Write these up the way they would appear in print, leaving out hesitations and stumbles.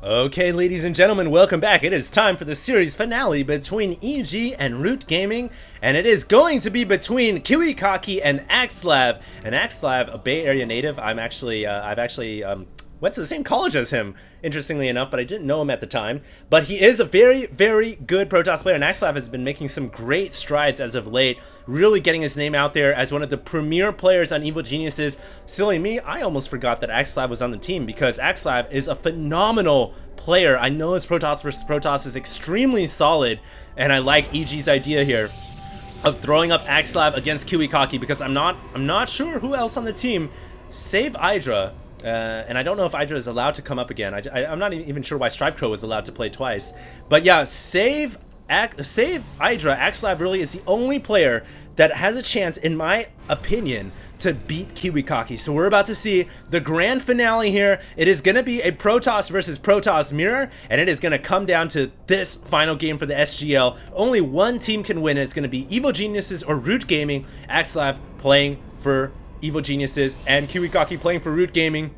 Okay, ladies and gentlemen, welcome back. It is time for the series finale between EG and Root Gaming, and it is going to be between KiwiKaki and Axlab. And Axlab, a Bay Area native, I've actually went to the same college as him, interestingly enough, but I didn't know him at the time. But he is a very, very good Protoss player, and Axlab has been making some great strides as of late, really getting his name out there as one of the premier players on Evil Geniuses. Silly me, I almost forgot that Axlab was on the team, because Axlab is a phenomenal player. I know his Protoss versus Protoss is extremely solid, and I like EG's idea here of throwing up Axlab against KiwiKaki, because I'm not sure who else on the team, save Hydra. And I don't know if Hydra is allowed to come up again. I'm not even sure why StrifeCro was allowed to play twice. But yeah, save Hydra. Axlab really is the only player that has a chance, in my opinion, to beat KiwiKaki. So we're about to see the grand finale here. It is going to be a Protoss versus Protoss mirror, and it is going to come down to this final game for the SGL. Only one team can win. It's going to be Evil Geniuses or Root Gaming. Axlab playing for Evil Geniuses and KiwiKaki playing for Root Gaming.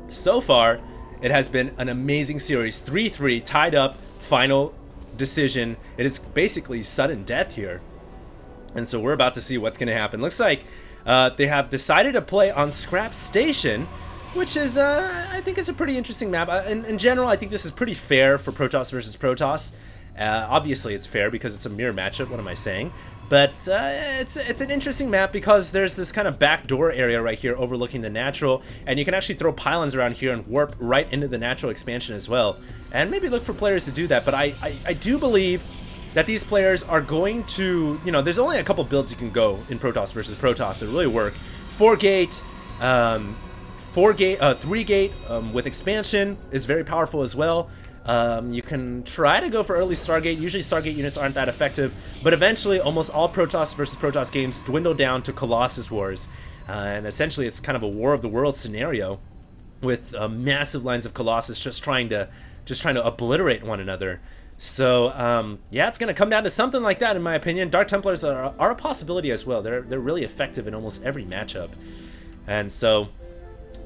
So far, it has been an amazing series. 3-3, tied up, final decision. It is basically sudden death here. And so we're about to see what's going to happen. Looks like they have decided to play on Scrap Station, which is, I think it's a pretty interesting map. In general, I think this is pretty fair for Protoss versus Protoss. Obviously, it's fair because it's a mirror matchup. What am I saying? But it's an interesting map because there's this kind of backdoor area right here overlooking the natural, and you can actually throw pylons around here and warp right into the natural expansion as well. And maybe look for players to do that, but I do believe that these players are going to, you know, there's only a couple builds you can go in Protoss versus Protoss that really work. 4-gate, 3-gate with expansion is very powerful as well. You can try to go for early Stargate. Usually Stargate units aren't that effective, but eventually almost all Protoss versus Protoss games dwindle down to Colossus Wars. And essentially it's kind of a War of the Worlds scenario with massive lines of Colossus just trying to obliterate one another. So yeah, it's going to come down to something like that in my opinion. Dark Templars are a possibility as well. They're really effective in almost every matchup. And so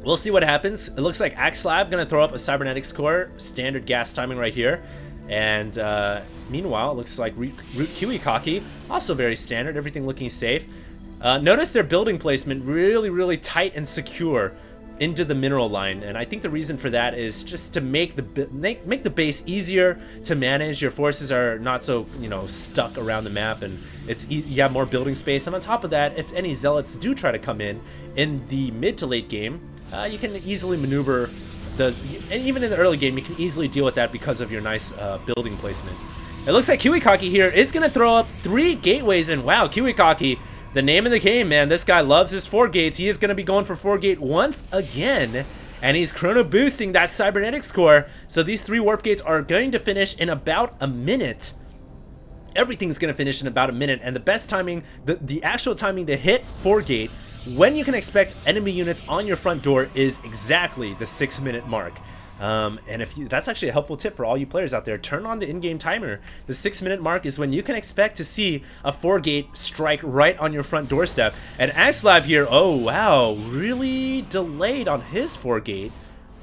we'll see what happens. It looks like Axlab going to throw up a Cybernetics core, standard gas timing right here. And meanwhile, it looks like Root KiwiKaki, also very standard, everything looking safe. Notice their building placement really, really tight and secure into the mineral line, and I think the reason for that is just to make the base easier to manage. Your forces are not so, you know, stuck around the map, and you have more building space. And on top of that, if any zealots do try to come in the mid to late game, you can easily maneuver and even in the early game, you can easily deal with that because of your nice building placement. It looks like KiwiKaki here is going to throw up 3 gateways, and wow, KiwiKaki, the name of the game, man. This guy loves his 4 gates. He is going to be going for 4-gate once again, and he's chrono boosting that Cybernetics core. So these 3 warp gates are going to finish in about a minute. Everything's going to finish in about a minute, and the best timing, the actual timing to hit 4-gate when you can expect enemy units on your front door is exactly the 6-minute mark. And that's actually a helpful tip for all you players out there. Turn on the in-game timer. The 6-minute mark is when you can expect to see a 4-gate strike right on your front doorstep. And Axlab here, oh wow, really delayed on his 4-gate.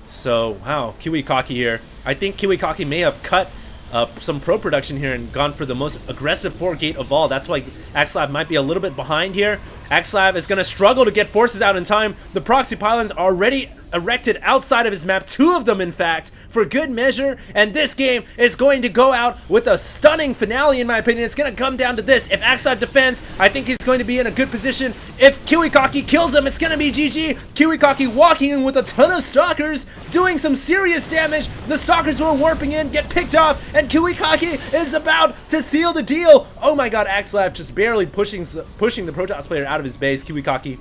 So wow, KiwiKaki here. I think KiwiKaki may have cut some pro production here and gone for the most aggressive 4-gate of all. That's why Axlab might be a little bit behind here. Axlab is going to struggle to get forces out in time. The proxy pylons are already erected outside of his map, 2 of them in fact, for good measure, and this game is going to go out with a stunning finale in my opinion. It's going to come down to this. If Axlab defends, I think he's going to be in a good position. If KiwiKaki kills him, it's going to be GG. KiwiKaki walking in with a ton of stalkers, doing some serious damage. The stalkers who are warping in get picked off, and KiwiKaki is about to seal the deal. Oh my god, Axlab just barely pushing the Protoss player out of his base. KiwiKaki,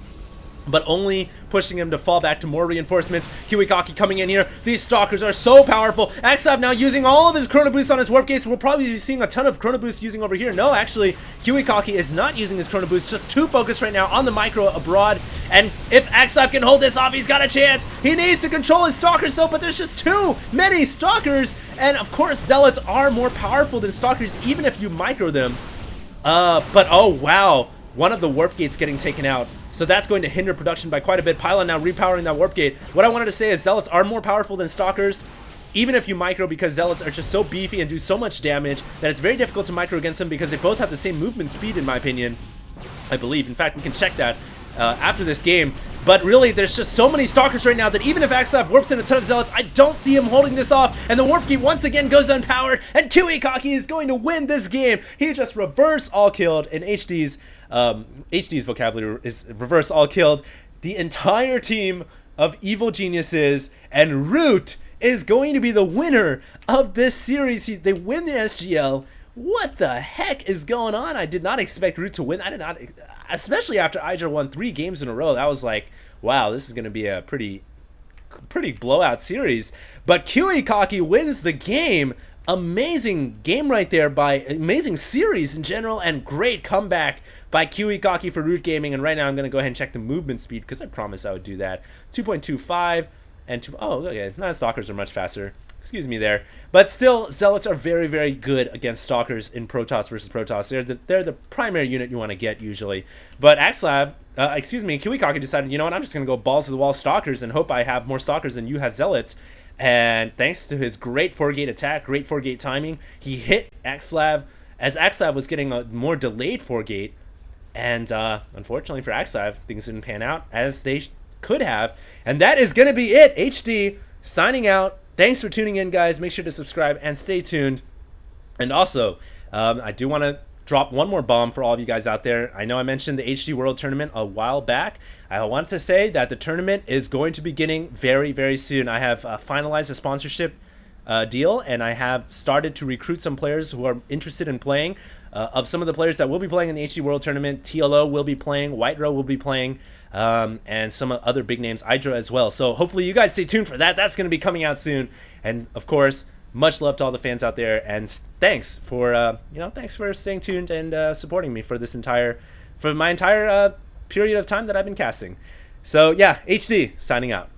but only pushing him to fall back to more reinforcements. KiwiKaki coming in here. These stalkers are so powerful. Axlab now using all of his chrono boosts on his warp gates. We'll probably be seeing a ton of chrono boosts using over here. No, actually, KiwiKaki is not using his chrono boost, just too focused right now on the micro abroad. And if Axlab can hold this off, he's got a chance. He needs to control his stalkers though, but there's just too many stalkers. And of course, zealots are more powerful than stalkers, even if you micro them. But oh wow, one of the warp gates getting taken out. So that's going to hinder production by quite a bit. Pylon now repowering that warp gate. What I wanted to say is zealots are more powerful than stalkers. even if you micro, because Zealots are just so beefy and do so much damage that it's very difficult to micro against them because they both have the same movement speed, in my opinion, I believe. In fact, we can check that after this game. But really, there's just so many Stalkers right now that even if Axelav warps in a ton of Zealots, I don't see him holding this off. And the Warp Key once again goes unpowered, and Kiwikaki is going to win this game. He just reverse all killed, and HD's vocabulary is reverse all killed the entire team of evil geniuses, and Root is going to be the winner of this series. They win the SGL. What the heck is going on? I did not expect Root to win. I did not, especially after Hydra won 3 games in a row. That was like, wow, this is going to be a pretty blowout series. But Kiwikaki wins the game. Amazing game right there, by amazing series in general, and great comeback by Kiwikaki for Root Gaming. And right now I'm going to go ahead and check the movement speed because I promised I would do that. 2.25 and 2. Oh, okay, non-stalkers are much faster. Excuse me there. But still, Zealots are very, very good against Stalkers in Protoss versus Protoss. They're the primary unit you want to get usually. But Kiwikaki decided, you know what, I'm just going to go balls to the wall Stalkers and hope I have more Stalkers than you have Zealots. And thanks to his great 4-gate attack, great 4-gate timing, he hit Axelav as Axelav was getting a more delayed 4-gate. And unfortunately for Axelav, things didn't pan out as they could have. And that is going to be it. HD signing out. Thanks for tuning in, guys. Make sure to subscribe and stay tuned. And also, I do want to drop one more bomb for all of you guys out there. I know I mentioned the HD World Tournament a while back. I want to say that the tournament is going to be beginning very, very soon. I have finalized a sponsorship deal, and I have started to recruit some players who are interested in playing. Of some of the players that will be playing in the HD World Tournament, TLO will be playing, White Row will be playing, and some other big names, Hydra as well. So hopefully you guys stay tuned for that. That's going to be coming out soon. And of course, much love to all the fans out there, and thanks for thanks for staying tuned and supporting me for my entire period of time that I've been casting. So yeah, HD signing out.